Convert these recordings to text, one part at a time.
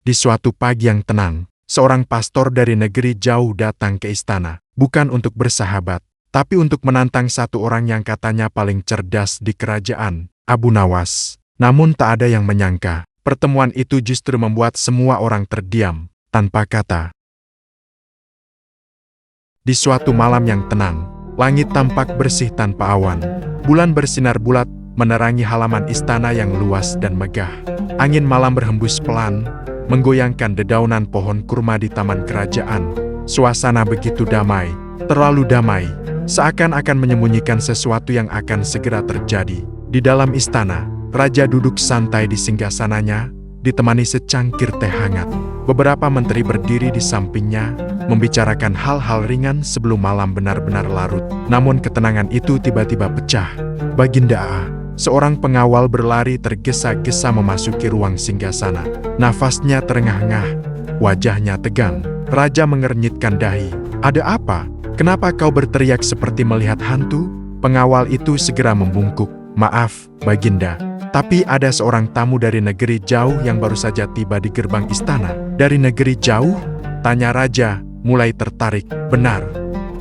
Di suatu pagi yang tenang, seorang pastor dari negeri jauh datang ke istana, bukan untuk bersahabat, tapi untuk menantang satu orang yang katanya paling cerdas di kerajaan, Abu Nawas. Namun tak ada yang menyangka, pertemuan itu justru membuat semua orang terdiam, tanpa kata. Di suatu malam yang tenang, langit tampak bersih tanpa awan. Bulan bersinar bulat, menerangi halaman istana yang luas dan megah. Angin malam berhembus pelan, menggoyangkan dedaunan pohon kurma di taman kerajaan. Suasana begitu damai, terlalu damai, seakan-akan menyembunyikan sesuatu yang akan segera terjadi. Di dalam istana, raja duduk santai di singgasananya, ditemani secangkir teh hangat. Beberapa menteri berdiri di sampingnya, membicarakan hal-hal ringan sebelum malam benar-benar larut. Namun ketenangan itu tiba-tiba pecah. Baginda A, seorang pengawal berlari tergesa-gesa memasuki ruang singgasana. Nafasnya terengah-engah, wajahnya tegang. Raja mengernyitkan dahi. Ada apa? Kenapa kau berteriak seperti melihat hantu? Pengawal itu segera membungkuk. Maaf, Baginda, tapi ada seorang tamu dari negeri jauh yang baru saja tiba di gerbang istana. Dari negeri jauh? Tanya raja, mulai tertarik. Benar,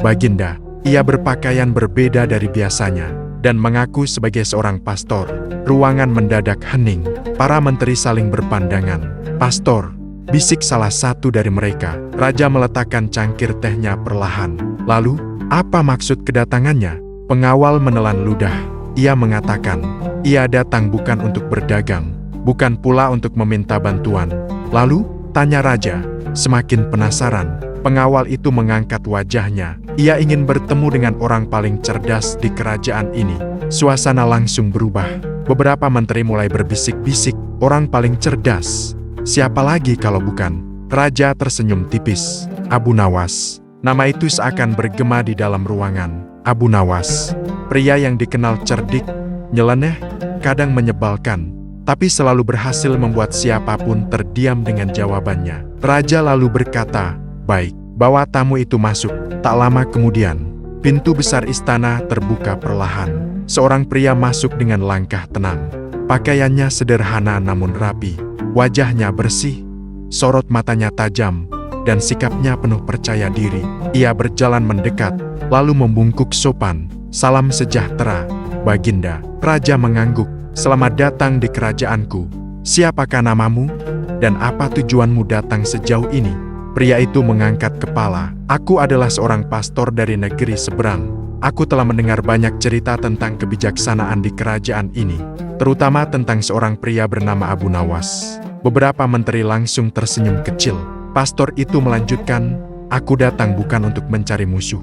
Baginda. Ia berpakaian berbeda dari biasanya dan mengaku sebagai seorang pastor. Ruangan mendadak hening. Para menteri saling berpandangan. Pastor, bisik salah satu dari mereka. Raja meletakkan cangkir tehnya perlahan. Lalu, apa maksud kedatangannya? Pengawal menelan ludah. Ia mengatakan, ia datang bukan untuk berdagang, bukan pula untuk meminta bantuan. Lalu, tanya raja, semakin penasaran. Pengawal itu mengangkat wajahnya. Ia ingin bertemu dengan orang paling cerdas di kerajaan ini. Suasana langsung berubah. Beberapa menteri mulai berbisik-bisik, orang paling cerdas. Siapa lagi kalau bukan? Raja tersenyum tipis. Abu Nawas. Nama itu seakan bergema di dalam ruangan. Abu Nawas, pria yang dikenal cerdik, nyeleneh, kadang menyebalkan, tapi selalu berhasil membuat siapapun terdiam dengan jawabannya. Raja lalu berkata, baik, bawa tamu itu masuk. Tak lama kemudian, pintu besar istana terbuka perlahan. Seorang pria masuk dengan langkah tenang. Pakaiannya sederhana namun rapi, wajahnya bersih, sorot matanya tajam, dan sikapnya penuh percaya diri. Ia berjalan mendekat, lalu membungkuk sopan. Salam sejahtera, Baginda. Raja mengangguk. Selamat datang di kerajaanku. Siapakah namamu? Dan apa tujuanmu datang sejauh ini? Pria itu mengangkat kepala. Aku adalah seorang pastor dari negeri seberang. Aku telah mendengar banyak cerita tentang kebijaksanaan di kerajaan ini, terutama tentang seorang pria bernama Abu Nawas. Beberapa menteri langsung tersenyum kecil. Pastor itu melanjutkan, aku datang bukan untuk mencari musuh,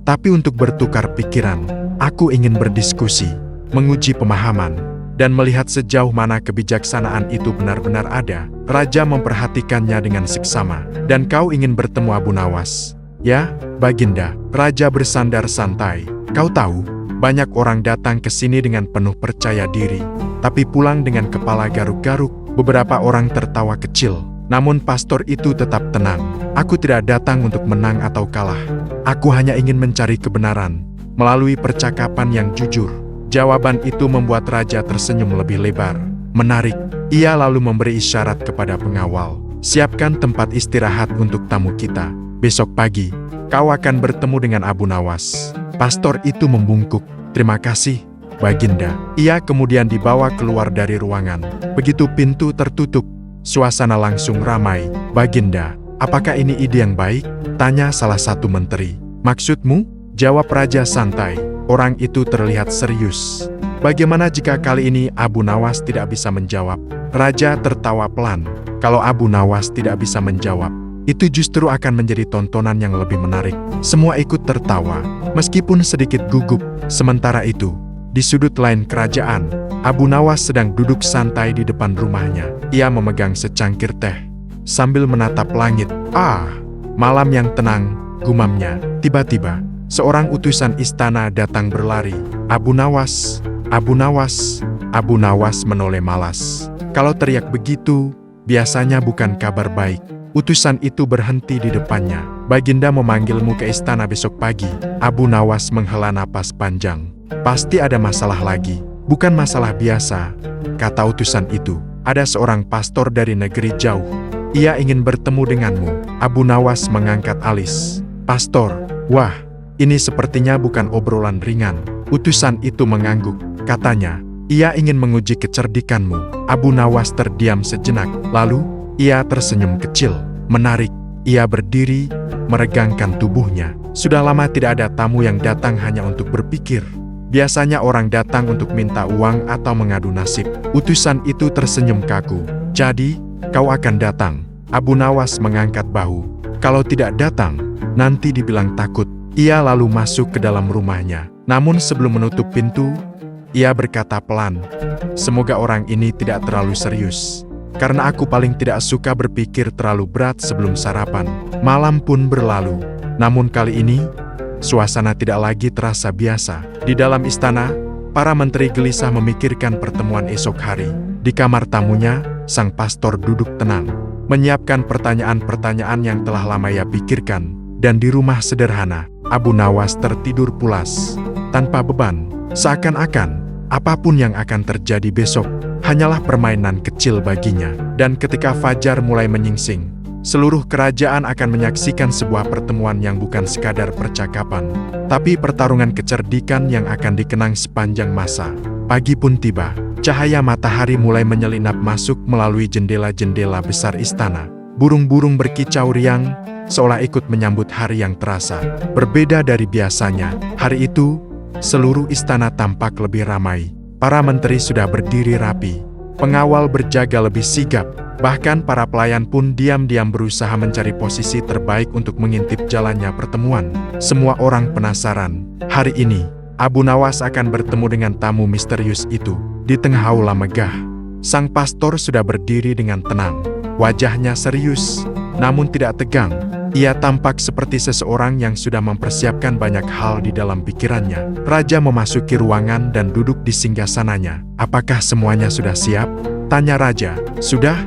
tapi untuk bertukar pikiran. Aku ingin berdiskusi, menguji pemahaman, dan melihat sejauh mana kebijaksanaan itu benar-benar ada. Raja memperhatikannya dengan seksama. Dan kau ingin bertemu Abu Nawas? Ya, Baginda. Raja bersandar santai. Kau tahu, banyak orang datang ke sini dengan penuh percaya diri, tapi pulang dengan kepala garuk-garuk. Beberapa orang tertawa kecil. Namun pastor itu tetap tenang. Aku tidak datang untuk menang atau kalah. Aku hanya ingin mencari kebenaran melalui percakapan yang jujur. Jawaban itu membuat raja tersenyum lebih lebar. Menarik. Ia lalu memberi isyarat kepada pengawal. Siapkan tempat istirahat untuk tamu kita. Besok pagi, kau akan bertemu dengan Abu Nawas. Pastor itu membungkuk. Terima kasih, Baginda. Ia kemudian dibawa keluar dari ruangan. Begitu pintu tertutup, suasana langsung ramai. Baginda, apakah ini ide yang baik? Tanya salah satu menteri. Maksudmu? Jawab raja santai. Orang itu terlihat serius. Bagaimana jika kali ini Abu Nawas tidak bisa menjawab? Raja tertawa pelan. Kalau Abu Nawas tidak bisa menjawab, itu justru akan menjadi tontonan yang lebih menarik. Semua ikut tertawa, meskipun sedikit gugup. Sementara itu, di sudut lain kerajaan, Abu Nawas sedang duduk santai di depan rumahnya. Ia memegang secangkir teh, sambil menatap langit. Ah, malam yang tenang, gumamnya. Tiba-tiba, seorang utusan istana datang berlari. Abu Nawas, Abu Nawas. Abu Nawas menoleh malas. Kalau teriak begitu, biasanya bukan kabar baik. Utusan itu berhenti di depannya. Baginda memanggilmu ke istana besok pagi. Abu Nawas menghela napas panjang. Pasti ada masalah lagi. Bukan masalah biasa, kata utusan itu. Ada seorang pastor dari negeri jauh. ia ingin bertemu denganmu. Abu Nawas mengangkat alis. Pastor, wah, ini sepertinya bukan obrolan ringan. Utusan itu mengangguk, katanya, ia ingin menguji kecerdikanmu. Abu Nawas terdiam sejenak, lalu, ia tersenyum kecil, menarik. Ia berdiri, meregangkan tubuhnya. Sudah lama tidak ada tamu yang datang hanya untuk berpikir. Biasanya orang datang untuk minta uang atau mengadu nasib. Utusan itu tersenyum kaku. Jadi, kau akan datang. Abu Nawas mengangkat bahu. Kalau tidak datang, nanti dibilang takut. Ia lalu masuk ke dalam rumahnya. Namun sebelum menutup pintu, ia berkata pelan, semoga orang ini tidak terlalu serius. Karena aku paling tidak suka berpikir terlalu berat sebelum sarapan. Malam pun berlalu. Namun kali ini, suasana tidak lagi terasa biasa. Di dalam istana, para menteri gelisah memikirkan pertemuan esok hari. Di kamar tamunya, sang pastor duduk tenang, menyiapkan pertanyaan-pertanyaan yang telah lama ia pikirkan. Dan di rumah sederhana, Abu Nawas tertidur pulas, tanpa beban. Seakan-akan, apapun yang akan terjadi besok, hanyalah permainan kecil baginya. Dan ketika fajar mulai menyingsing, seluruh kerajaan akan menyaksikan sebuah pertemuan yang bukan sekadar percakapan, tapi pertarungan kecerdikan yang akan dikenang sepanjang masa. Pagi pun tiba, cahaya matahari mulai menyelinap masuk melalui jendela-jendela besar istana. Burung-burung berkicau riang, seolah ikut menyambut hari yang terasa. Berbeda dari biasanya, hari itu, seluruh istana tampak lebih ramai. Para menteri sudah berdiri rapi, pengawal berjaga lebih sigap, bahkan para pelayan pun diam-diam berusaha mencari posisi terbaik untuk mengintip jalannya pertemuan. Semua orang penasaran, hari ini, Abu Nawas akan bertemu dengan tamu misterius itu. Di tengah aula megah, sang pastor sudah berdiri dengan tenang. Wajahnya serius, namun tidak tegang. Ia tampak seperti seseorang yang sudah mempersiapkan banyak hal di dalam pikirannya. Raja memasuki ruangan dan duduk di singgasananya. Apakah semuanya sudah siap? Tanya raja. Sudah,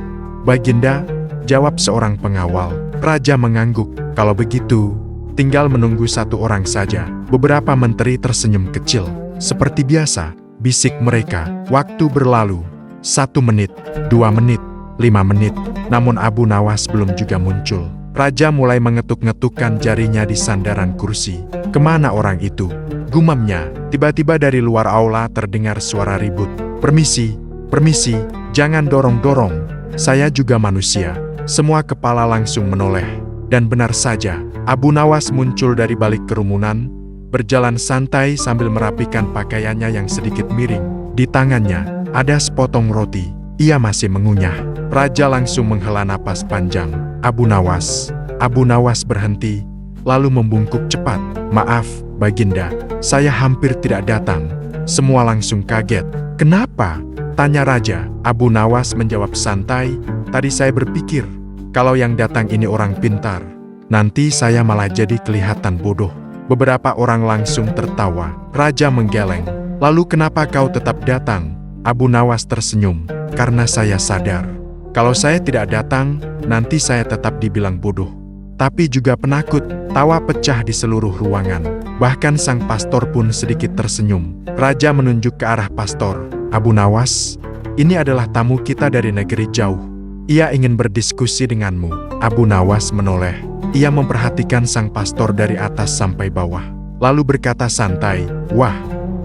Baginda, jawab seorang pengawal. Raja mengangguk. Kalau begitu, tinggal menunggu satu orang saja. Beberapa menteri tersenyum kecil. Seperti biasa, bisik mereka. Waktu berlalu. 1 menit, 2 menit, 5 menit. Namun Abu Nawas belum juga muncul. Raja mulai mengetuk-ngetukkan jarinya di sandaran kursi. Kemana orang itu? Gumamnya. Tiba-tiba dari luar aula terdengar suara ribut. Permisi, permisi, jangan dorong-dorong. Saya juga manusia. Semua kepala langsung menoleh. Dan benar saja, Abu Nawas muncul dari balik kerumunan, berjalan santai sambil merapikan pakaiannya yang sedikit miring. Di tangannya, ada sepotong roti. Ia masih mengunyah. Raja langsung menghela napas panjang. Abu Nawas berhenti, lalu membungkuk cepat. Maaf, Baginda, saya hampir tidak datang. Semua langsung kaget. Kenapa? Tanya Raja. Abu Nawas menjawab santai, tadi saya berpikir, kalau yang datang ini orang pintar, nanti saya malah jadi kelihatan bodoh. Beberapa orang langsung tertawa. Raja menggeleng. Lalu kenapa kau tetap datang? Abu Nawas tersenyum. Karena saya sadar, kalau saya tidak datang, nanti saya tetap dibilang bodoh. Tapi juga penakut. Tawa pecah di seluruh ruangan. Bahkan sang pastor pun sedikit tersenyum. Raja menunjuk ke arah pastor. Abu Nawas, ini adalah tamu kita dari negeri jauh. Ia ingin berdiskusi denganmu. Abu Nawas menoleh. Ia memperhatikan sang pastor dari atas sampai bawah. Lalu berkata santai, wah,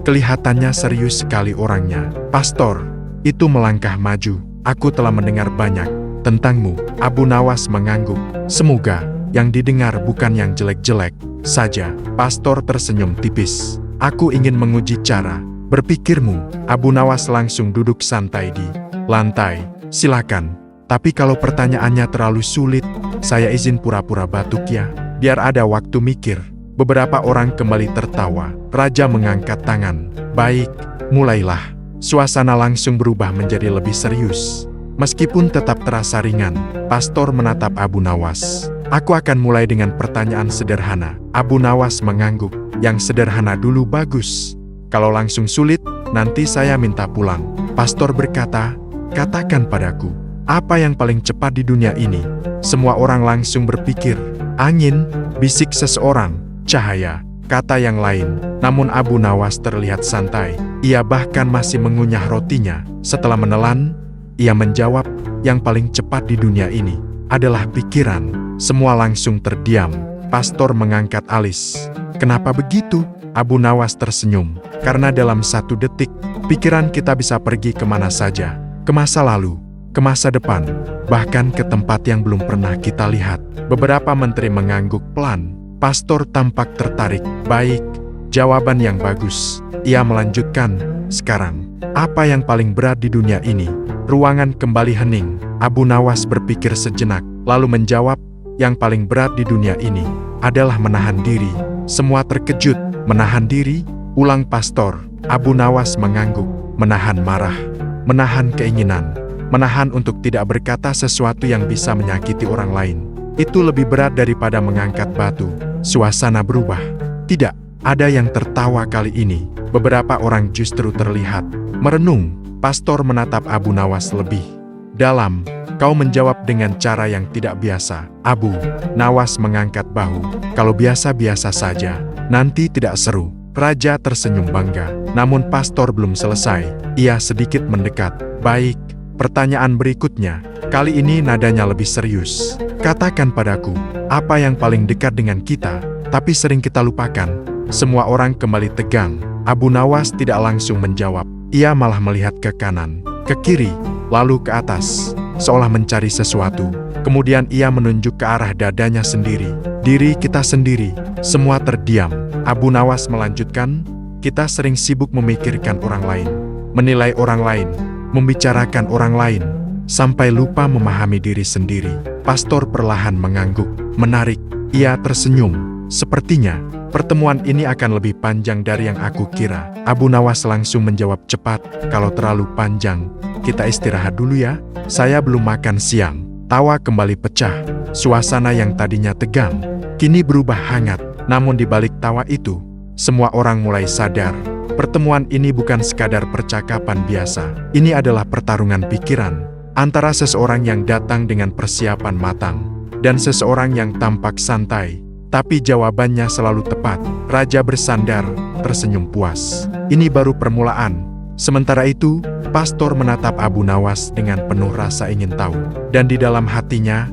kelihatannya serius sekali orangnya. Pastor, itu melangkah maju. Aku telah mendengar banyak tentangmu. Abu Nawas mengangguk. Semoga yang didengar bukan yang jelek-jelek saja. Pastor tersenyum tipis. Aku ingin menguji cara berpikirmu. Abu Nawas langsung duduk santai di lantai. Silakan. Tapi kalau pertanyaannya terlalu sulit, saya izin pura-pura batuk ya. Biar ada waktu mikir. Beberapa orang kembali tertawa. Raja mengangkat tangan. Baik, mulailah. Suasana langsung berubah menjadi lebih serius. Meskipun tetap terasa ringan, pastor menatap Abu Nawas. Aku akan mulai dengan pertanyaan sederhana. Abu Nawas mengangguk. Yang sederhana dulu bagus. Kalau langsung sulit, nanti saya minta pulang. Pastor berkata, katakan padaku, apa yang paling cepat di dunia ini? Semua orang langsung berpikir, angin, bisik seseorang, cahaya, kata yang lain. Namun Abu Nawas terlihat santai. Ia bahkan masih mengunyah rotinya. Setelah menelan, ia menjawab, yang paling cepat di dunia ini adalah pikiran. Semua langsung terdiam. Pastor mengangkat alis. Kenapa begitu? Abu Nawas tersenyum. Karena dalam 1 detik, pikiran kita bisa pergi kemana saja. Ke masa lalu, ke masa depan, bahkan ke tempat yang belum pernah kita lihat. Beberapa menteri mengangguk pelan. Pastor tampak tertarik. Baik, jawaban yang bagus. Ia melanjutkan, sekarang, apa yang paling berat di dunia ini? Ruangan kembali hening. Abu Nawas berpikir sejenak, lalu menjawab, yang paling berat di dunia ini adalah menahan diri. Semua terkejut. Menahan diri? Ulang pastor. Abu Nawas mengangguk. Menahan marah. Menahan keinginan. Menahan untuk tidak berkata sesuatu yang bisa menyakiti orang lain. Itu lebih berat daripada mengangkat batu. Suasana berubah. Tidak ada yang tertawa kali ini. Beberapa orang justru terlihat merenung. Pastor menatap Abu Nawas lebih dalam. Kau menjawab dengan cara yang tidak biasa. Abu Nawas mengangkat bahu. Kalau biasa-biasa saja, nanti tidak seru. Raja tersenyum bangga. Namun pastor belum selesai. Ia sedikit mendekat. Baik, pertanyaan berikutnya. Kali ini nadanya lebih serius. Katakan padaku, apa yang paling dekat dengan kita, tapi sering kita lupakan? Semua orang kembali tegang. Abu Nawas tidak langsung menjawab. Ia malah melihat ke kanan, ke kiri, lalu ke atas, seolah mencari sesuatu. Kemudian ia menunjuk ke arah dadanya sendiri. Diri kita sendiri. Semua terdiam. Abu Nawas melanjutkan, kita sering sibuk memikirkan orang lain, menilai orang lain, membicarakan orang lain, sampai lupa memahami diri sendiri. Pastor perlahan mengangguk, menarik. Ia tersenyum. Sepertinya, pertemuan ini akan lebih panjang dari yang aku kira. Abu Nawas langsung menjawab cepat, kalau terlalu panjang, kita istirahat dulu ya. Saya belum makan siang. Tawa kembali pecah. Suasana yang tadinya tegang, kini berubah hangat. Namun di balik tawa itu, semua orang mulai sadar. Pertemuan ini bukan sekadar percakapan biasa. Ini adalah pertarungan pikiran antara seseorang yang datang dengan persiapan matang dan seseorang yang tampak santai, tapi jawabannya selalu tepat. Raja bersandar, tersenyum puas. Ini baru permulaan. Sementara itu, pastor menatap Abu Nawas dengan penuh rasa ingin tahu. Dan di dalam hatinya,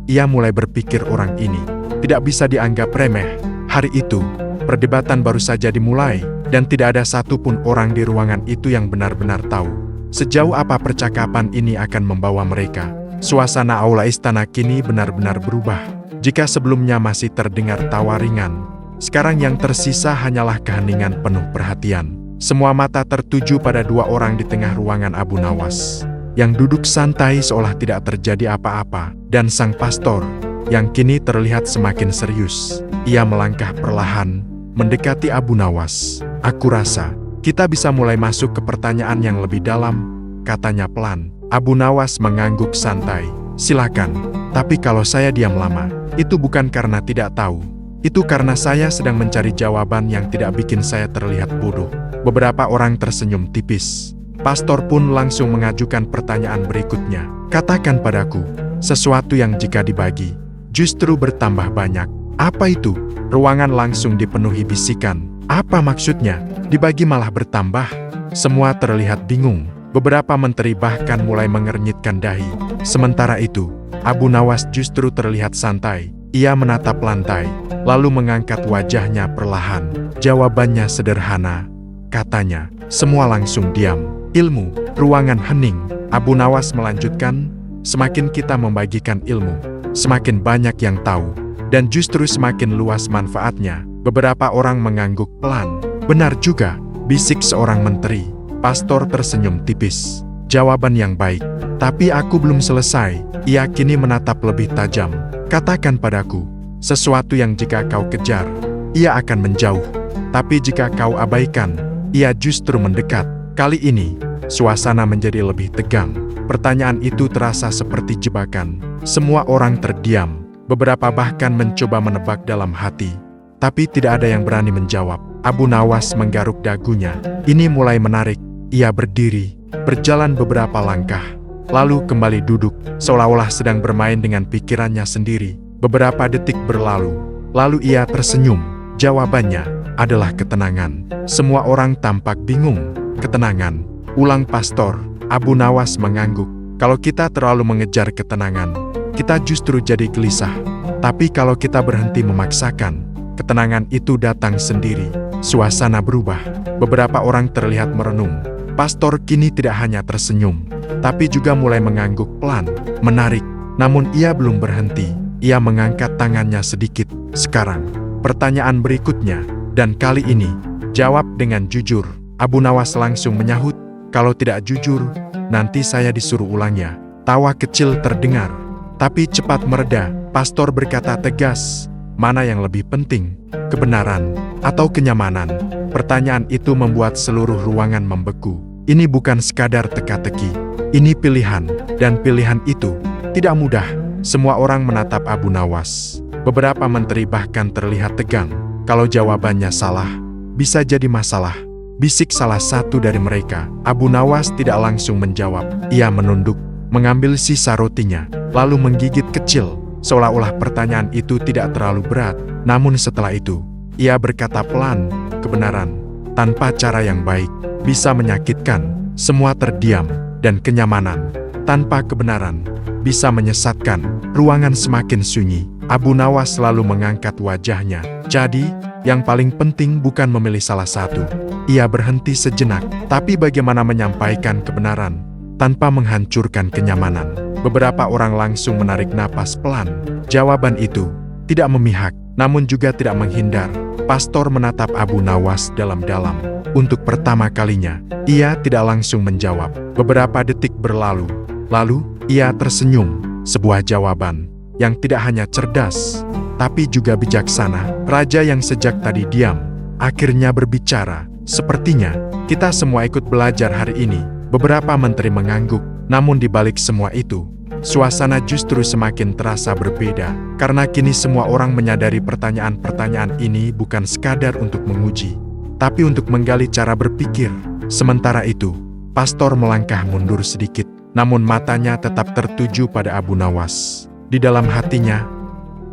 ia mulai berpikir orang ini tidak bisa dianggap remeh. Hari itu, perdebatan baru saja dimulai, dan tidak ada satupun orang di ruangan itu yang benar-benar tahu sejauh apa percakapan ini akan membawa mereka. Suasana aula istana kini benar-benar berubah. Jika sebelumnya masih terdengar tawa ringan, sekarang yang tersisa hanyalah keheningan penuh perhatian. Semua mata tertuju pada 2 orang di tengah ruangan Abu Nawas, yang duduk santai seolah tidak terjadi apa-apa, dan sang pastor, yang kini terlihat semakin serius. Ia melangkah perlahan, mendekati Abu Nawas. Aku rasa, kita bisa mulai masuk ke pertanyaan yang lebih dalam, katanya pelan. Abu Nawas mengangguk santai. Silakan, tapi kalau saya diam lama, itu bukan karena tidak tahu. Itu karena saya sedang mencari jawaban yang tidak bikin saya terlihat bodoh. Beberapa orang tersenyum tipis. Pastor pun langsung mengajukan pertanyaan berikutnya. Katakan padaku, sesuatu yang jika dibagi, justru bertambah banyak. Apa itu? Ruangan langsung dipenuhi bisikan. Apa maksudnya? Dibagi malah bertambah? Semua terlihat bingung. Beberapa menteri bahkan mulai mengernyitkan dahi. Sementara itu, Abu Nawas justru terlihat santai. Ia menatap lantai, lalu mengangkat wajahnya perlahan. Jawabannya sederhana, katanya. Semua langsung diam. Ilmu. Ruangan hening. Abu Nawas melanjutkan, semakin kita membagikan ilmu, semakin banyak yang tahu, dan justru semakin luas manfaatnya. Beberapa orang mengangguk pelan. Benar juga, bisik seorang menteri. Pastor tersenyum tipis. Jawaban yang baik. Tapi aku belum selesai. Ia kini menatap lebih tajam. Katakan padaku, sesuatu yang jika kau kejar, ia akan menjauh. Tapi jika kau abaikan, ia justru mendekat. Kali ini, suasana menjadi lebih tegang. Pertanyaan itu terasa seperti jebakan. Semua orang terdiam. Beberapa bahkan mencoba menebak dalam hati. Tapi tidak ada yang berani menjawab. Abu Nawas menggaruk dagunya. Ini mulai menarik. Ia berdiri, berjalan beberapa langkah, lalu kembali duduk, seolah-olah sedang bermain dengan pikirannya sendiri. Beberapa detik berlalu, lalu ia tersenyum. Jawabannya adalah ketenangan. Semua orang tampak bingung. Ketenangan, ulang pastor. Abu Nawas mengangguk. Kalau kita terlalu mengejar ketenangan, kita justru jadi gelisah. Tapi kalau kita berhenti memaksakan, ketenangan itu datang sendiri. Suasana berubah. Beberapa orang terlihat merenung. Pastor kini tidak hanya tersenyum, tapi juga mulai mengangguk pelan, menarik. Namun ia belum berhenti. Ia mengangkat tangannya sedikit. Sekarang, pertanyaan berikutnya. Dan kali ini, jawab dengan jujur. Abu Nawas langsung menyahut, kalau tidak jujur, nanti saya disuruh ulangnya. Tawa kecil terdengar, tapi cepat mereda. Pastor berkata tegas, mana yang lebih penting, kebenaran atau kenyamanan? Pertanyaan itu membuat seluruh ruangan membeku. Ini bukan sekadar teka-teki, ini pilihan, dan pilihan itu tidak mudah. Semua orang menatap Abu Nawas. Beberapa menteri bahkan terlihat tegang. Kalau jawabannya salah, bisa jadi masalah. Bisik salah satu dari mereka. Abu Nawas tidak langsung menjawab. Ia menunduk, mengambil sisa rotinya, lalu menggigit kecil, seolah-olah pertanyaan itu tidak terlalu berat. Namun setelah itu, ia berkata pelan, kebenaran tanpa cara yang baik bisa menyakitkan. Semua terdiam, dan kenyamanan tanpa kebenaran bisa menyesatkan. Ruangan semakin sunyi. Abu Nawas lalu mengangkat wajahnya. Jadi, yang paling penting bukan memilih salah satu. Ia berhenti sejenak, tapi bagaimana menyampaikan kebenaran tanpa menghancurkan kenyamanan? Beberapa orang langsung menarik napas pelan. Jawaban itu tidak memihak, namun juga tidak menghindar. Pastor menatap Abu Nawas dalam-dalam. Untuk pertama kalinya, ia tidak langsung menjawab. Beberapa detik berlalu, lalu ia tersenyum. Sebuah jawaban yang tidak hanya cerdas, tapi juga bijaksana. Raja yang sejak tadi diam, akhirnya berbicara. Sepertinya, kita semua ikut belajar hari ini. Beberapa menteri mengangguk, namun di balik semua itu, suasana justru semakin terasa berbeda. Karena kini semua orang menyadari pertanyaan-pertanyaan ini bukan sekadar untuk menguji, tapi untuk menggali cara berpikir. Sementara itu, pastor melangkah mundur sedikit, namun matanya tetap tertuju pada Abu Nawas. Di dalam hatinya,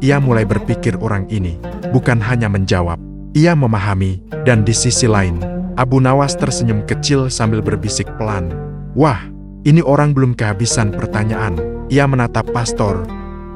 ia mulai berpikir orang ini bukan hanya menjawab, ia memahami. Dan di sisi lain, Abu Nawas tersenyum kecil sambil berbisik pelan. Wah, ini orang belum kehabisan pertanyaan. Ia menatap pastor,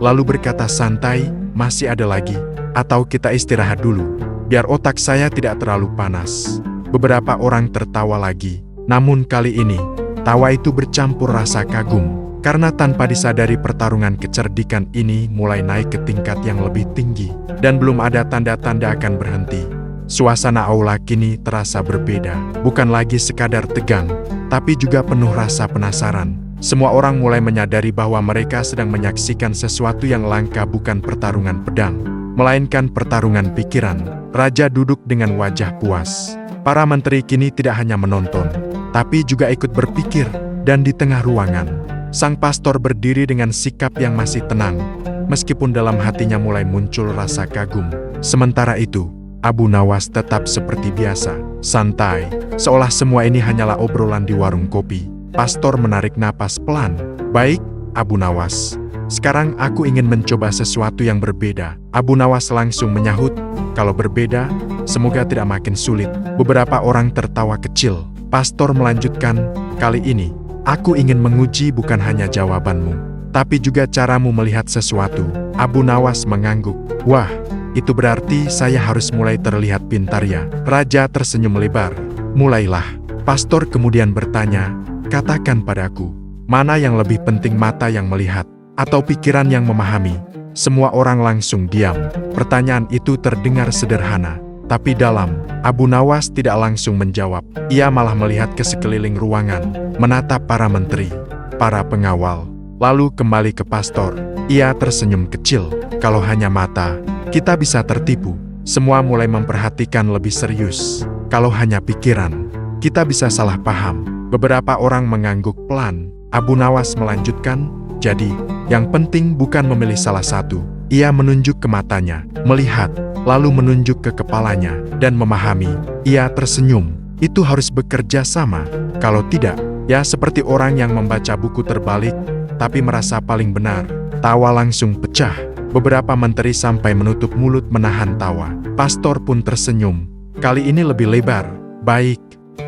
lalu berkata santai, masih ada lagi? Atau kita istirahat dulu, biar otak saya tidak terlalu panas. Beberapa orang tertawa lagi, namun kali ini, tawa itu bercampur rasa kagum. Karena tanpa disadari pertarungan kecerdikan ini mulai naik ke tingkat yang lebih tinggi. Dan belum ada tanda-tanda akan berhenti. Suasana aula kini terasa berbeda. Bukan lagi sekadar tegang, tapi juga penuh rasa penasaran. Semua orang mulai menyadari bahwa mereka sedang menyaksikan sesuatu yang langka, bukan pertarungan pedang, melainkan pertarungan pikiran. Raja duduk dengan wajah puas. Para menteri kini tidak hanya menonton, tapi juga ikut berpikir. Dan di tengah ruangan, sang pastor berdiri dengan sikap yang masih tenang, meskipun dalam hatinya mulai muncul rasa kagum. Sementara itu, Abu Nawas tetap seperti biasa, santai, seolah semua ini hanyalah obrolan di warung kopi. Pastor menarik napas pelan. Baik, Abu Nawas, sekarang aku ingin mencoba sesuatu yang berbeda. Abu Nawas langsung menyahut, kalau berbeda, semoga tidak makin sulit. Beberapa orang tertawa kecil. Pastor melanjutkan, kali ini, aku ingin menguji bukan hanya jawabanmu, tapi juga caramu melihat sesuatu. Abu Nawas mengangguk. Wah, itu berarti saya harus mulai terlihat pintar ya? Raja tersenyum lebar. Mulailah. Pastor kemudian bertanya, katakan padaku, mana yang lebih penting, mata yang melihat, atau pikiran yang memahami? Semua orang langsung diam. Pertanyaan itu terdengar sederhana, tapi dalam. Abu Nawas tidak langsung menjawab. Ia malah melihat ke sekeliling ruangan, menatap para menteri, para pengawal, lalu kembali ke pastor. Ia tersenyum kecil. Kalau hanya mata, kita bisa tertipu. Semua mulai memperhatikan lebih serius. Kalau hanya pikiran, kita bisa salah paham. Beberapa orang mengangguk pelan. Abu Nawas melanjutkan, jadi, yang penting bukan memilih salah satu. Ia menunjuk ke matanya, melihat, lalu menunjuk ke kepalanya, dan memahami. Ia tersenyum. Itu harus bekerja sama. Kalau tidak, ya seperti orang yang membaca buku terbalik, tapi merasa paling benar. Tawa langsung pecah. Beberapa menteri sampai menutup mulut menahan tawa. Pastor pun tersenyum. Kali ini lebih lebar. Baik,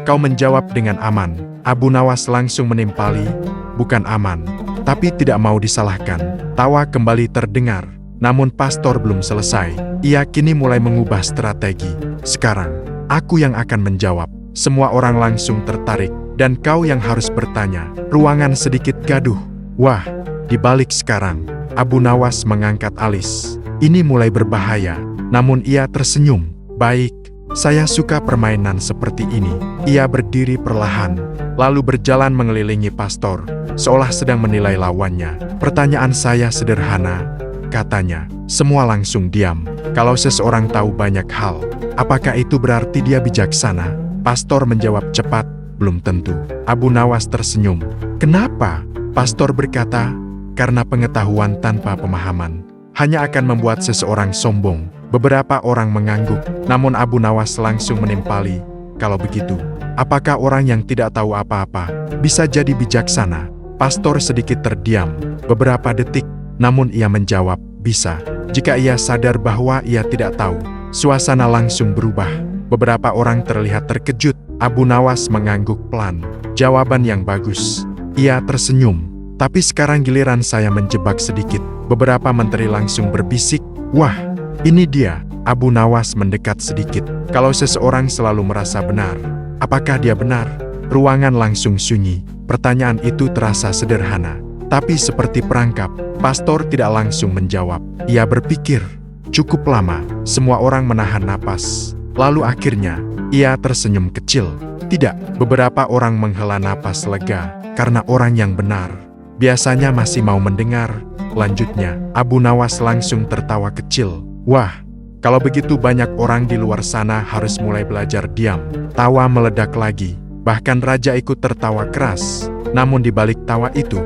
kau menjawab dengan aman. Abu Nawas langsung menimpali, bukan aman, tapi tidak mau disalahkan. Tawa kembali terdengar, namun pastor belum selesai. Ia kini mulai mengubah strategi. Sekarang, aku yang akan menjawab. Semua orang langsung tertarik, dan kau yang harus bertanya. Ruangan sedikit gaduh. Wah, dibalik sekarang, Abu Nawas mengangkat alis. Ini mulai berbahaya, namun ia tersenyum. Baik, saya suka permainan seperti ini. Ia berdiri perlahan, lalu berjalan mengelilingi pastor, seolah sedang menilai lawannya. Pertanyaan saya sederhana, katanya. Semua langsung diam. Kalau seseorang tahu banyak hal, apakah itu berarti dia bijaksana? Pastor menjawab cepat, belum tentu. Abu Nawas tersenyum. Kenapa? Pastor berkata, karena pengetahuan tanpa pemahaman hanya akan membuat seseorang sombong. Beberapa orang mengangguk, namun Abu Nawas langsung menimpali. Kalau begitu, apakah orang yang tidak tahu apa-apa bisa jadi bijaksana? Pastor sedikit terdiam, beberapa detik, namun ia menjawab, bisa. Jika ia sadar bahwa ia tidak tahu. Suasana langsung berubah. Beberapa orang terlihat terkejut. Abu Nawas mengangguk pelan. Jawaban yang bagus. Ia tersenyum. Tapi sekarang giliran saya menjebak sedikit. Beberapa menteri langsung berbisik, wah, ini dia. Abu Nawas mendekat sedikit. Kalau seseorang selalu merasa benar, apakah dia benar? Ruangan langsung sunyi. Pertanyaan itu terasa sederhana, tapi seperti perangkap. Pastor tidak langsung menjawab. Ia berpikir. Cukup lama, semua orang menahan napas. Lalu akhirnya, ia tersenyum kecil. Tidak, beberapa orang menghela napas lega, karena orang yang benar biasanya masih mau mendengar. Lanjutnya, Abu Nawas langsung tertawa kecil. Wah, kalau begitu banyak orang di luar sana harus mulai belajar diam. Tawa meledak lagi, bahkan raja ikut tertawa keras. Namun di balik tawa itu,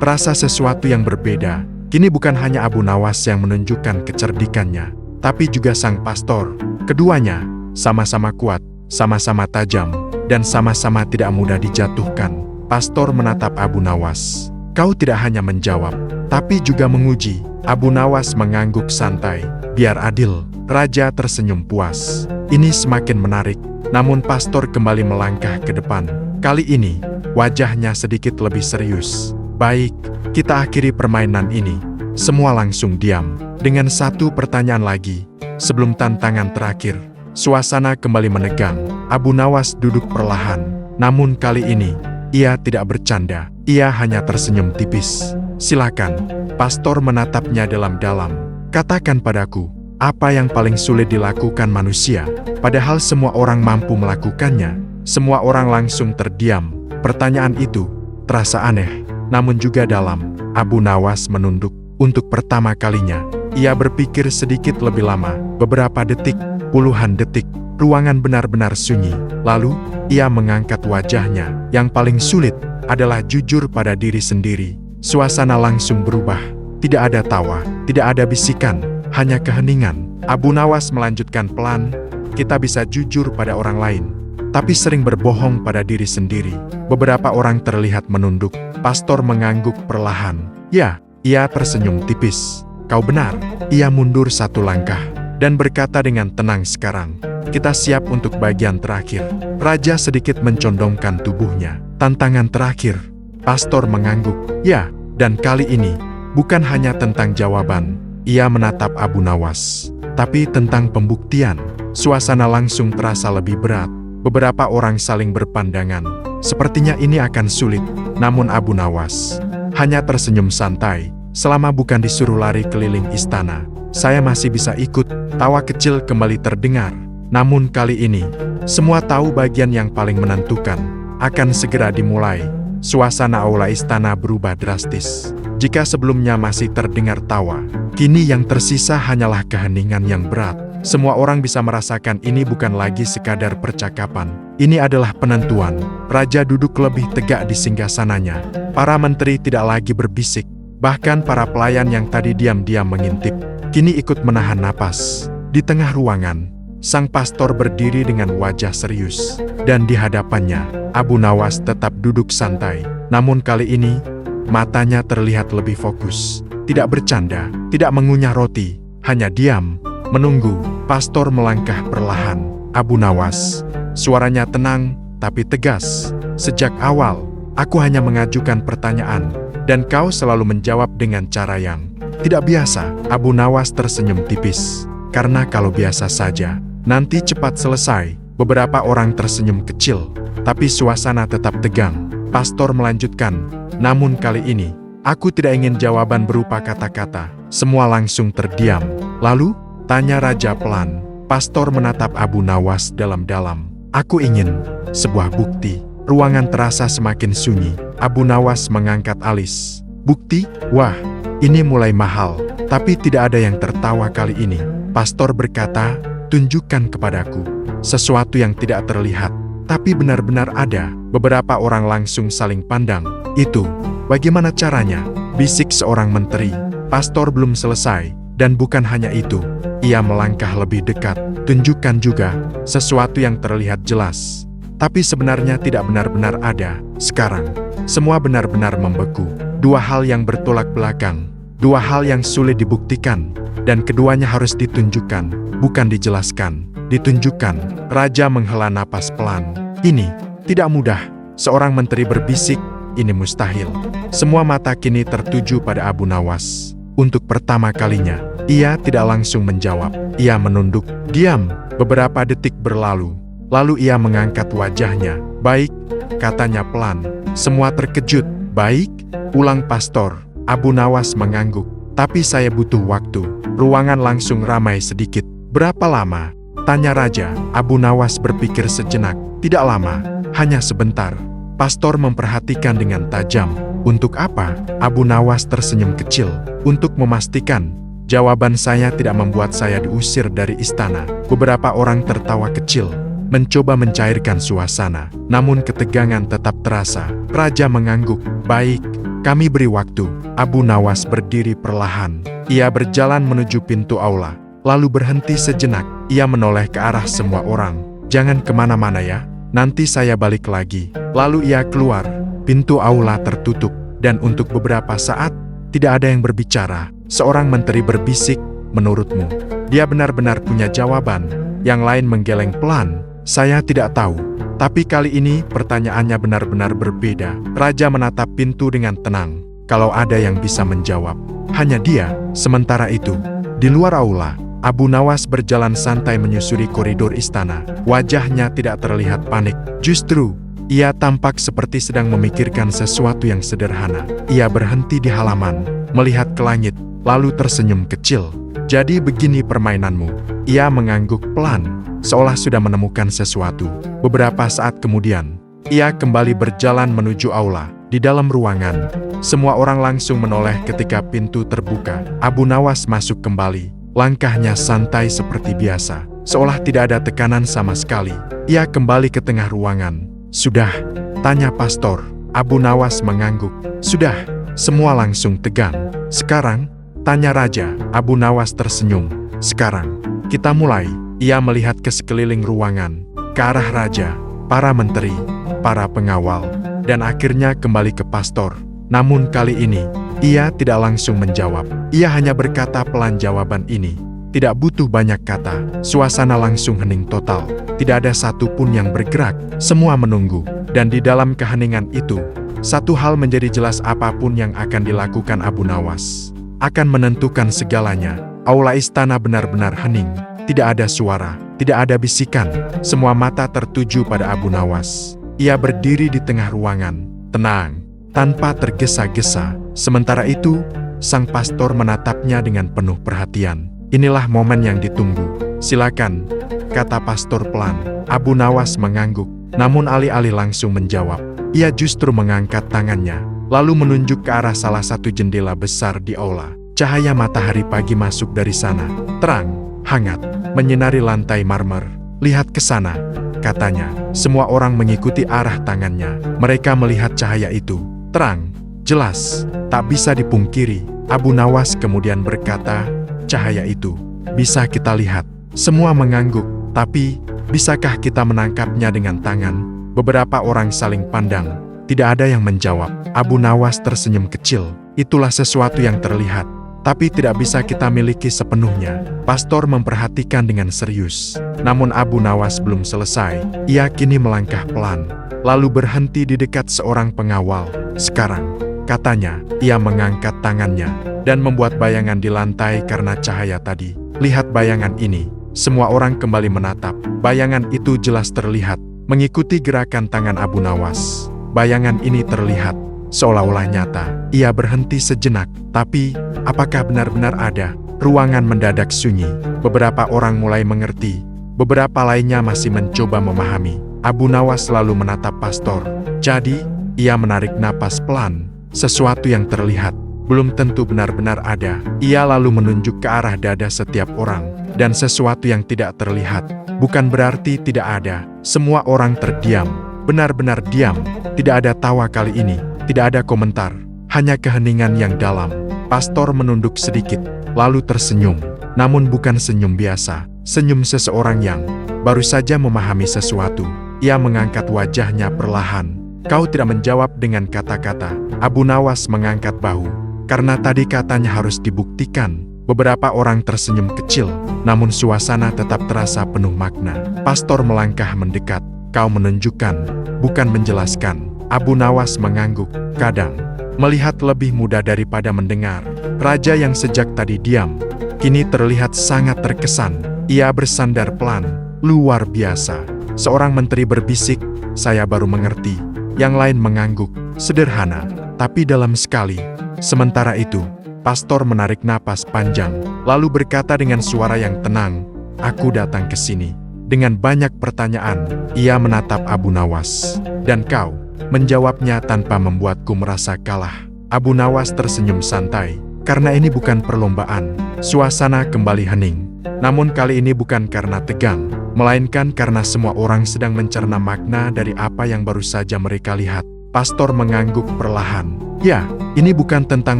terasa sesuatu yang berbeda. Kini bukan hanya Abu Nawas yang menunjukkan kecerdikannya, tapi juga sang pastor. Keduanya sama-sama kuat, sama-sama tajam, dan sama-sama tidak mudah dijatuhkan. Pastor menatap Abu Nawas. Kau tidak hanya menjawab, tapi juga menguji. Abu Nawas mengangguk santai. Biar adil. Raja tersenyum puas. Ini semakin menarik. Namun pastor kembali melangkah ke depan. Kali ini, wajahnya sedikit lebih serius. Baik, kita akhiri permainan ini. Semua langsung diam. Dengan satu pertanyaan lagi. Sebelum tantangan terakhir, suasana kembali menegang. Abu Nawas duduk perlahan. Namun kali ini, ia tidak bercanda. Ia hanya tersenyum tipis. Silakan. Pastor menatapnya dalam-dalam. Katakan padaku, apa yang paling sulit dilakukan manusia? Padahal semua orang mampu melakukannya. Semua orang langsung terdiam. Pertanyaan itu terasa aneh, namun juga dalam. Abu Nawas menunduk. Untuk pertama kalinya, ia berpikir sedikit lebih lama. Beberapa detik, puluhan detik, ruangan benar-benar sunyi. Lalu, ia mengangkat wajahnya. Yang paling sulit adalah jujur pada diri sendiri. Suasana langsung berubah. Tidak ada tawa, tidak ada bisikan, hanya keheningan. Abu Nawas melanjutkan pelan, kita bisa jujur pada orang lain, tapi sering berbohong pada diri sendiri. Beberapa orang terlihat menunduk. Pastor mengangguk perlahan. Ya, ia tersenyum tipis. Kau benar. Ia mundur satu langkah dan berkata dengan tenang, sekarang kita siap untuk bagian terakhir. Raja sedikit mencondongkan tubuhnya. Tantangan terakhir. Pastor mengangguk. Ya, dan kali ini bukan hanya tentang jawaban. Ia menatap Abu Nawas, tapi tentang pembuktian. Suasana langsung terasa lebih berat. Beberapa orang saling berpandangan. Sepertinya ini akan sulit. Namun Abu Nawas hanya tersenyum santai. Selama bukan disuruh lari keliling istana, saya masih bisa ikut. Tawa kecil kembali terdengar. Namun kali ini, semua tahu bagian yang paling menentukan akan segera dimulai. Suasana aula istana berubah drastis. Jika sebelumnya masih terdengar tawa, kini yang tersisa hanyalah keheningan yang berat. Semua orang bisa merasakan ini bukan lagi sekadar percakapan. Ini adalah penentuan. Raja duduk lebih tegak di singgasananya. Para menteri tidak lagi berbisik. Bahkan para pelayan yang tadi diam-diam mengintip, kini ikut menahan napas. Di tengah ruangan, sang pastor berdiri dengan wajah serius. Dan di hadapannya, Abu Nawas tetap duduk santai. Namun kali ini, matanya terlihat lebih fokus. Tidak bercanda, tidak mengunyah roti, hanya diam, menunggu. Pastor melangkah perlahan. Abu Nawas, suaranya tenang, tapi tegas. Sejak awal, aku hanya mengajukan pertanyaan, Dan kau selalu menjawab dengan cara yang tidak biasa. Abu Nawas tersenyum tipis. Karena kalau biasa saja, nanti cepat selesai. Beberapa orang tersenyum kecil, tapi suasana tetap tegang. Pastor melanjutkan, namun kali ini, aku tidak ingin jawaban berupa kata-kata. Semua langsung terdiam. Lalu, tanya raja pelan. Pastor menatap Abu Nawas dalam-dalam. Aku ingin sebuah bukti. Ruangan terasa semakin sunyi. Abu Nawas mengangkat alis. Bukti? Wah, ini mulai mahal. Tapi tidak ada yang tertawa kali ini. Pastor berkata, tunjukkan kepadaku sesuatu yang tidak terlihat, tapi benar-benar ada. Beberapa orang langsung saling pandang. Itu, bagaimana caranya? Bisik seorang menteri. Pastor belum selesai, dan bukan hanya itu. Ia melangkah lebih dekat. Tunjukkan juga sesuatu yang terlihat jelas, tapi sebenarnya tidak benar-benar ada. Sekarang, semua benar-benar membeku. Dua hal yang bertolak belakang. Dua hal yang sulit dibuktikan, dan keduanya harus ditunjukkan, bukan dijelaskan. Ditunjukkan. Raja menghela napas pelan. Ini tidak mudah. Seorang menteri berbisik, ini mustahil. Semua mata kini tertuju pada Abu Nawas. Untuk pertama kalinya, ia tidak langsung menjawab. Ia menunduk. Diam. Beberapa detik berlalu. Lalu ia mengangkat wajahnya. Baik, katanya pelan. Semua terkejut. Baik, ulang pastor. Abu Nawas mengangguk. Tapi saya butuh waktu. Ruangan langsung ramai sedikit. Berapa lama? Tanya raja. Abu Nawas berpikir sejenak. Tidak lama, hanya sebentar. Pastor memperhatikan dengan tajam. Untuk apa? Abu Nawas tersenyum kecil. Untuk memastikan, jawaban saya tidak membuat saya diusir dari istana. Beberapa orang tertawa kecil, mencoba mencairkan suasana. Namun ketegangan tetap terasa. Raja mengangguk. Baik, kami beri waktu. Abu Nawas berdiri perlahan. Ia berjalan menuju pintu aula. Lalu berhenti sejenak. Ia menoleh ke arah semua orang. Jangan kemana-mana ya, nanti saya balik lagi. Lalu ia keluar. Pintu aula tertutup. Dan untuk beberapa saat, tidak ada yang berbicara. Seorang menteri berbisik, menurutmu, dia benar-benar punya jawaban. Yang lain menggeleng pelan. Saya tidak tahu. Tapi kali ini pertanyaannya benar-benar berbeda. Raja menatap pintu dengan tenang. Kalau ada yang bisa menjawab, hanya dia. Sementara itu, di luar aula, Abu Nawas berjalan santai menyusuri koridor istana. Wajahnya tidak terlihat panik. Justru, ia tampak seperti sedang memikirkan sesuatu yang sederhana. Ia berhenti di halaman, melihat ke langit, lalu tersenyum kecil. Jadi begini permainanmu. Ia mengangguk pelan, seolah sudah menemukan sesuatu. Beberapa saat kemudian, ia kembali berjalan menuju aula. Di dalam ruangan, semua orang langsung menoleh ketika pintu terbuka. Abu Nawas masuk kembali. Langkahnya santai seperti biasa, seolah tidak ada tekanan sama sekali. Ia kembali ke tengah ruangan. Sudah? Tanya pastor. Abu Nawas mengangguk. Sudah. Semua langsung tegang. Sekarang? Tanya raja. Abu Nawas tersenyum. Sekarang, kita mulai. Ia melihat ke sekeliling ruangan, ke arah raja, para menteri, para pengawal, dan akhirnya kembali ke pastor. Namun kali ini, ia tidak langsung menjawab. Ia hanya berkata pelan jawaban ini. Tidak butuh banyak kata. Suasana langsung hening total. Tidak ada satupun yang bergerak. Semua menunggu. Dan di dalam keheningan itu, satu hal menjadi jelas: apapun yang akan dilakukan Abu Nawas akan menentukan segalanya. Aula istana benar-benar hening. Tidak ada suara, tidak ada bisikan. Semua mata tertuju pada Abu Nawas. Ia berdiri di tengah ruangan, tenang, tanpa tergesa-gesa. Sementara itu, sang pastor menatapnya dengan penuh perhatian. Inilah momen yang ditunggu. Silakan, kata pastor pelan. Abu Nawas mengangguk, namun alih-alih langsung menjawab, ia justru mengangkat tangannya, lalu menunjuk ke arah salah satu jendela besar di aula. Cahaya matahari pagi masuk dari sana, terang, hangat, menyinari lantai marmer. Lihat ke sana, katanya. Semua orang mengikuti arah tangannya. Mereka melihat cahaya itu, terang, jelas, tak bisa dipungkiri. Abu Nawas kemudian berkata, cahaya itu bisa kita lihat. Semua mengangguk, tapi bisakah kita menangkapnya dengan tangan? Beberapa orang saling pandang. Tidak ada yang menjawab. Abu Nawas tersenyum kecil. Itulah sesuatu yang terlihat, tapi tidak bisa kita miliki sepenuhnya. Pastor memperhatikan dengan serius. Namun Abu Nawas belum selesai. Ia kini melangkah pelan, lalu berhenti di dekat seorang pengawal. Sekarang, katanya. Ia mengangkat tangannya dan membuat bayangan di lantai karena cahaya tadi. Lihat bayangan ini. Semua orang kembali menatap. Bayangan itu jelas terlihat mengikuti gerakan tangan Abu Nawas. Bayangan ini terlihat seolah-olah nyata. Ia berhenti sejenak. Tapi, apakah benar-benar ada? Ruangan mendadak sunyi. Beberapa orang mulai mengerti. Beberapa lainnya masih mencoba memahami. Abu Nawas selalu menatap pastor. Jadi, ia menarik napas pelan. Sesuatu yang terlihat belum tentu benar-benar ada. Ia lalu menunjuk ke arah dada setiap orang. Dan sesuatu yang tidak terlihat bukan berarti tidak ada. Semua orang terdiam. Benar-benar diam. Tidak ada tawa kali ini. Tidak ada komentar. Hanya keheningan yang dalam. Pastor menunduk sedikit, lalu tersenyum. Namun bukan senyum biasa. Senyum seseorang yang baru saja memahami sesuatu. Ia mengangkat wajahnya perlahan. Kau tidak menjawab dengan kata-kata. Abu Nawas mengangkat bahu. Karena tadi katanya harus dibuktikan. Beberapa orang tersenyum kecil, namun suasana tetap terasa penuh makna. Pastor melangkah mendekat. Kau menunjukkan, bukan menjelaskan. Abu Nawas mengangguk. Kadang, melihat lebih mudah daripada mendengar. Raja yang sejak tadi diam, kini terlihat sangat terkesan. Ia bersandar pelan, luar biasa. Seorang menteri berbisik, saya baru mengerti. Yang lain mengangguk, sederhana, tapi dalam sekali. Sementara itu, pastor menarik napas panjang, lalu berkata dengan suara yang tenang, aku datang ke sini dengan banyak pertanyaan. Ia menatap Abu Nawas. Dan kau menjawabnya tanpa membuatku merasa kalah. Abu Nawas tersenyum santai. Karena ini bukan perlombaan. Suasana kembali hening. Namun kali ini bukan karena tegang, melainkan karena semua orang sedang mencerna makna dari apa yang baru saja mereka lihat. Pastor mengangguk perlahan. Ya, ini bukan tentang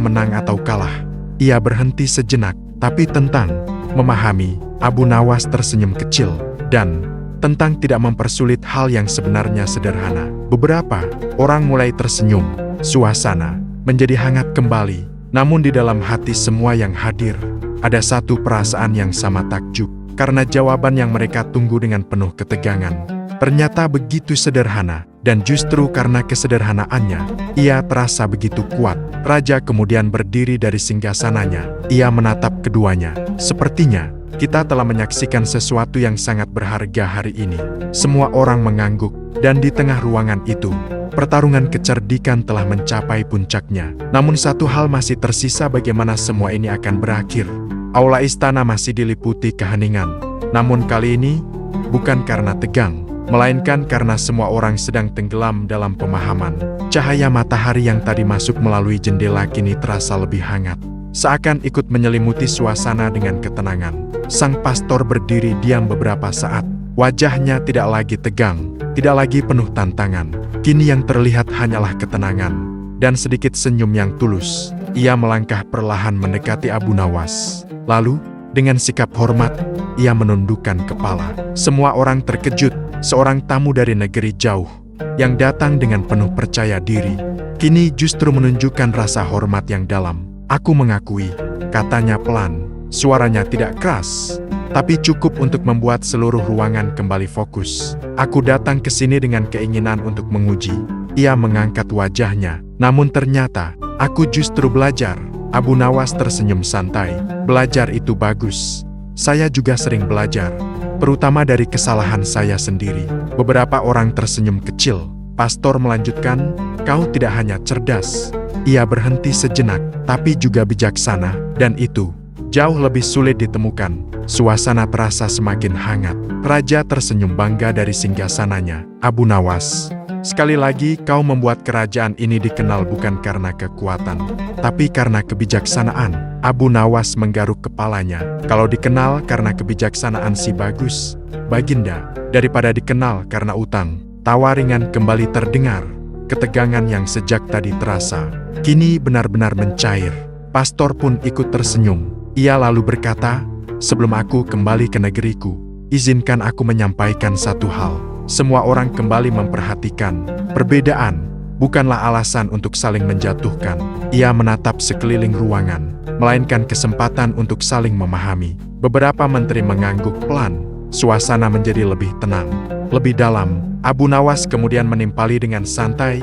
menang atau kalah. Ia berhenti sejenak, tapi tentang memahami. Abu Nawas tersenyum kecil. Dan tentang tidak mempersulit hal yang sebenarnya sederhana. Beberapa orang mulai tersenyum. Suasana menjadi hangat kembali. Namun di dalam hati semua yang hadir, ada satu perasaan yang sama takjub. Karena jawaban yang mereka tunggu dengan penuh ketegangan ternyata begitu sederhana. Dan justru karena kesederhanaannya, ia terasa begitu kuat. Raja kemudian berdiri dari singgasananya. Ia menatap keduanya. Sepertinya, kita telah menyaksikan sesuatu yang sangat berharga hari ini. Semua orang mengangguk. Dan di tengah ruangan itu, pertarungan kecerdikan telah mencapai puncaknya. Namun satu hal masih tersisa, bagaimana semua ini akan berakhir. Aula istana masih diliputi keheningan. Namun kali ini, bukan karena tegang, melainkan karena semua orang sedang tenggelam dalam pemahaman. Cahaya matahari yang tadi masuk melalui jendela kini terasa lebih hangat. Seakan ikut menyelimuti suasana dengan ketenangan. Sang pastor berdiri diam beberapa saat. Wajahnya tidak lagi tegang, tidak lagi penuh tantangan. Kini yang terlihat hanyalah ketenangan dan sedikit senyum yang tulus. Ia melangkah perlahan mendekati Abu Nawas. Lalu, dengan sikap hormat, ia menundukkan kepala. Semua orang terkejut. Seorang tamu dari negeri jauh yang datang dengan penuh percaya diri, kini justru menunjukkan rasa hormat yang dalam. Aku mengakui, katanya pelan. Suaranya tidak keras, tapi cukup untuk membuat seluruh ruangan kembali fokus. Aku datang ke sini dengan keinginan untuk menguji. Ia mengangkat wajahnya, namun ternyata, aku justru belajar. Abu Nawas tersenyum santai. Belajar itu bagus. Saya juga sering belajar, terutama dari kesalahan saya sendiri. Beberapa orang tersenyum kecil. Pastor melanjutkan, kau tidak hanya cerdas. Ia berhenti sejenak, tapi juga bijaksana, dan itu jauh lebih sulit ditemukan. Suasana terasa semakin hangat. Raja tersenyum bangga dari singgasananya. Abu Nawas, sekali lagi kau membuat kerajaan ini dikenal bukan karena kekuatan, tapi karena kebijaksanaan. Abu Nawas menggaruk kepalanya. Kalau dikenal karena kebijaksanaan sih bagus, Baginda, daripada dikenal karena utang. Tawa ringan kembali terdengar. Ketegangan yang sejak tadi terasa, kini benar-benar mencair. Pastor pun ikut tersenyum. Ia lalu berkata, sebelum aku kembali ke negeriku, izinkan aku menyampaikan satu hal. Semua orang kembali memperhatikan. Perbedaan bukanlah alasan untuk saling menjatuhkan. Ia menatap sekeliling ruangan, melainkan kesempatan untuk saling memahami. Beberapa menteri mengangguk pelan. Suasana menjadi lebih tenang, lebih dalam. Abu Nawas kemudian menimpali dengan santai,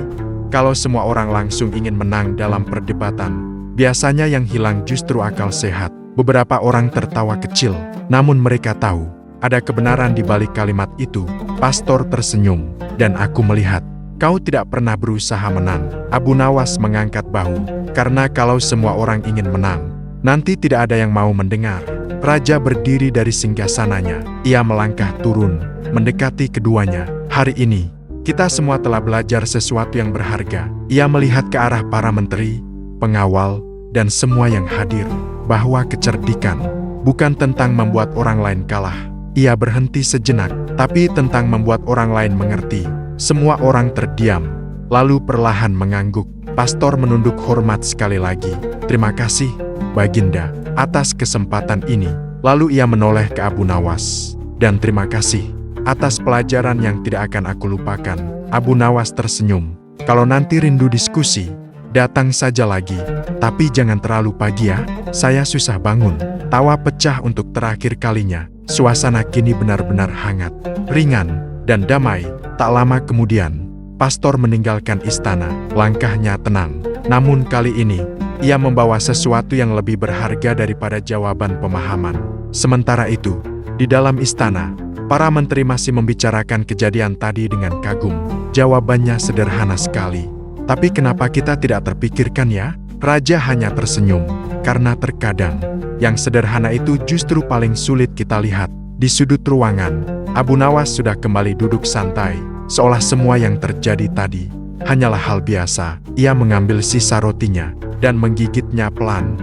Kalau semua orang langsung ingin menang dalam perdebatan, biasanya yang hilang justru akal sehat. Beberapa orang tertawa kecil, namun mereka tahu ada kebenaran di balik kalimat itu. Pastor tersenyum, dan aku melihat, kau tidak pernah berusaha menang. Abu Nawas mengangkat bahu, karena kalau semua orang ingin menang, nanti tidak ada yang mau mendengar. Raja berdiri dari singgasananya. Ia melangkah turun, mendekati keduanya. Hari ini, kita semua telah belajar sesuatu yang berharga. Ia melihat ke arah para menteri, pengawal, dan semua yang hadir, bahwa kecerdikan bukan tentang membuat orang lain kalah. Ia berhenti sejenak, tapi tentang membuat orang lain mengerti. Semua orang terdiam, lalu perlahan mengangguk. Pastor menunduk hormat sekali lagi. Terima kasih, Baginda, atas kesempatan ini. Lalu ia menoleh ke Abu Nawas. Dan terima kasih atas pelajaran yang tidak akan aku lupakan. Abu Nawas tersenyum. Kalau nanti rindu diskusi, datang saja lagi. Tapi jangan terlalu pagi ya, saya susah bangun. Tawa pecah untuk terakhir kalinya. Suasana kini benar-benar hangat, ringan, dan damai. Tak lama kemudian, pastor meninggalkan istana. Langkahnya tenang. Namun kali ini, ia membawa sesuatu yang lebih berharga daripada jawaban pemahaman. Sementara itu, di dalam istana, para menteri masih membicarakan kejadian tadi dengan kagum. Jawabannya sederhana sekali. Tapi kenapa kita tidak terpikirkan ya? Raja hanya tersenyum, karena terkadang, yang sederhana itu justru paling sulit kita lihat. Di sudut ruangan, Abu Nawas sudah kembali duduk santai, seolah semua yang terjadi tadi hanyalah hal biasa. Ia mengambil sisa rotinya, dan menggigitnya pelan.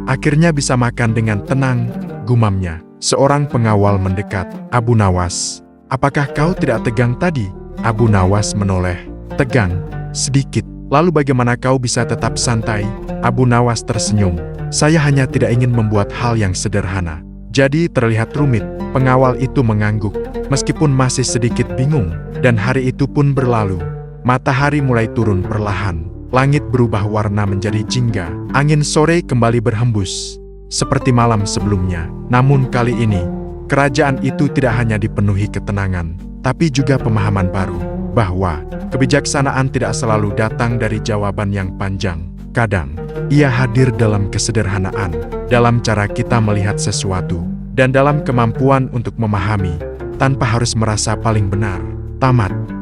Akhirnya bisa makan dengan tenang, gumamnya. Seorang pengawal mendekat. Abu Nawas, apakah kau tidak tegang tadi? Abu Nawas menoleh. Tegang, sedikit. Lalu bagaimana kau bisa tetap santai? Abu Nawas tersenyum. Saya hanya tidak ingin membuat hal yang sederhana jadi terlihat rumit. Pengawal itu mengangguk, meskipun masih sedikit bingung. Dan hari itu pun berlalu. Matahari mulai turun perlahan. Langit berubah warna menjadi jingga. Angin sore kembali berhembus, seperti malam sebelumnya. Namun kali ini, kerajaan itu tidak hanya dipenuhi ketenangan, tapi juga pemahaman baru, bahwa kebijaksanaan tidak selalu datang dari jawaban yang panjang. Kadang, ia hadir dalam kesederhanaan, dalam cara kita melihat sesuatu, dan dalam kemampuan untuk memahami, tanpa harus merasa paling benar. Tamat.